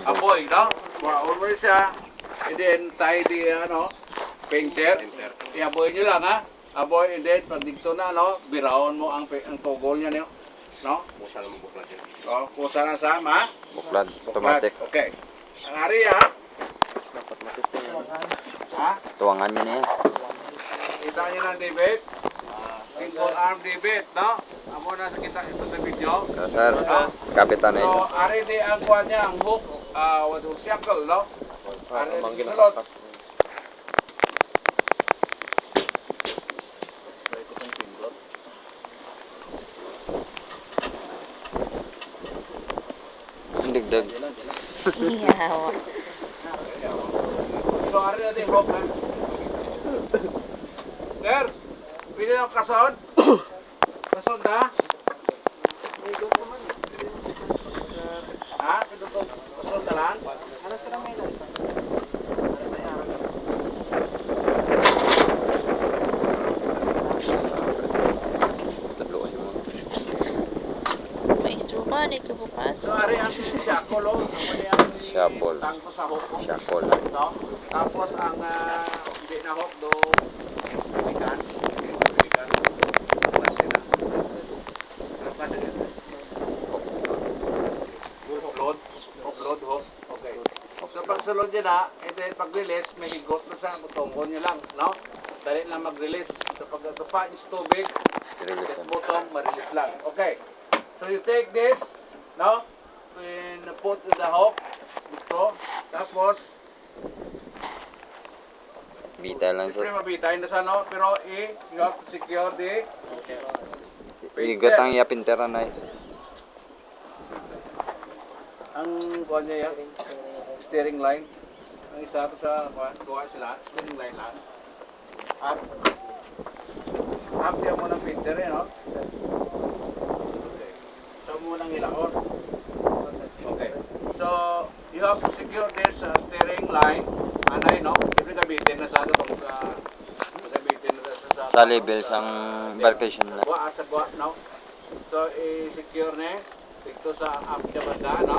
aboy, no? Always siya. And then, tayo di, painter. I-aboy nyo lang, ha? Aboy, and then, pag dito na, biraon mo ang togol niya, no? Kusa na mo buklad yun. Kusa na sa, Buklad, automatic. Okay. Ang hari, ha? Dapat matipin. Ha? Tuwangan niya niya. Kita nyo ng David? Single arm David, no? Amo na sa kita ito sa video. Sir, kapitan na ito. So, ari di ang kuha niya, ang hook, what do shackle, no? Ari di sulod. Digdag. Iyaw. So, ari na di hook, ha? Sir, pwede ng kasod? Kasod na? Ha? Pwede ito kasod na lang? Ano sila may lang? Maestro ka, dito bukas. So, ari ang shackle, oh. Ang Shackle. tangko sa hook, oh. Shackle. No? Tapos ang hindi na hook do ikan. Offload hook. Okay. So pag sulod niya na, and then pag release, may higot na sa butong niya lang, no? Dali lang mag-release. So pag ito pa is tubig, this button, ma-release lang. Okay. So you take this, no? And put the hook dito. Tapos Bita lang siyempre sir. mabitay na sa no, pero you have to secure the Igot ang yapintera na eh. ang kuha niya yan, steering line. Ang isa to sa kuha sila, steering line lang. Up siya mo ng pinter eh, no? Okay. So mo nang ilaon. Okay. So you have to secure this steering line. Anay, no? Siyempre gamitin na sa itong gamitin na Sa levels ang embarkation na. sa buwa, no? So i-secure na dito sa up siya banda, no?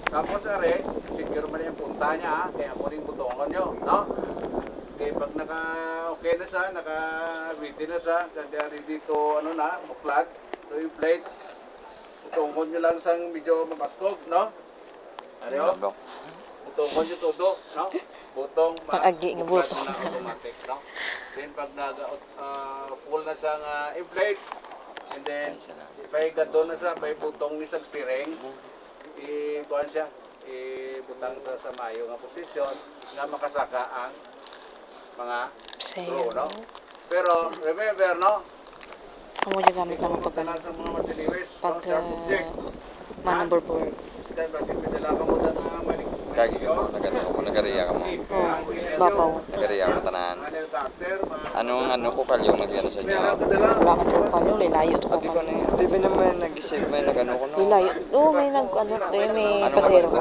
Tapos are, secure mo na yung punta niya, ha? Kaya mo rin butongan nyo, no? Okay, pag okay na siya, naka-ready na siya, kaya dito, buklad, so yung plate, butongan nyo lang sa medyo mabastog, no? Ano? Butongan nyo todo, no? Butong, Pag-agi nga buklad butong. na automatic, no? Then pag full na siya i-plate, and then, ipahigad doon na siya, may butong ni sa steering, i-kuhan siya, ibutang sa mayo nga posisyon nga makasaka ang mga screw, no? Pero remember, no? Amo dyan gamit naman pag sa mga matiliwis, pag sharp object. manumber board. Dahil ba simple nila ka mo na manik. Kagi ka mo, nagariya ka mo. Bapaw. Nagariya mo tanan. Anong ko kalyo nagyano sa inyo? Wala ka ito kalyo, lilayo ito Agi ko kalyo. na, di ba naman nag-isip may nagano ko no? Lilayo. Oo, may may pasero ka.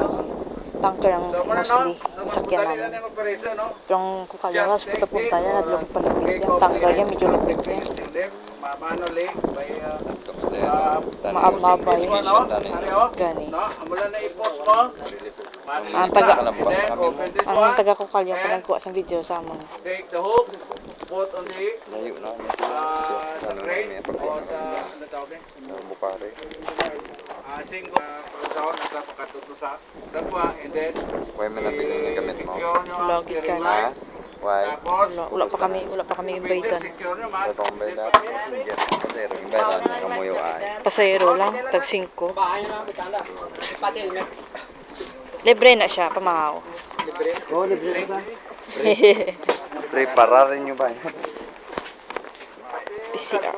Tanker ang mostly sakyan namin. Pero ang kukalyo, punta-punta yan, naglong palapit yan. Tanker yan, medyo lapit yan. Manually, by Maabay. Gani. Mula na i-post mo. Ang taga kukalyo pa nagkuha sa video sa amon. Take the hook, put on the Layo na. sa crate o sa ano tawag eh? Sa bukari. Single pagkakaon at pagkatuto sa dagwa, and then Huwag mo na bilhin yung gamit mo. secure nyo ang Logit steering ka. line. Why? Tapos Wala pa kami invitan. secure nyo man. Ito ang bayad. Kasi yung bayad na kamuyo ay. Pasayro lang, tag 5. Libre na siya, pamahaw. Oo, libre na. Preparar rin nyo ba? PCR.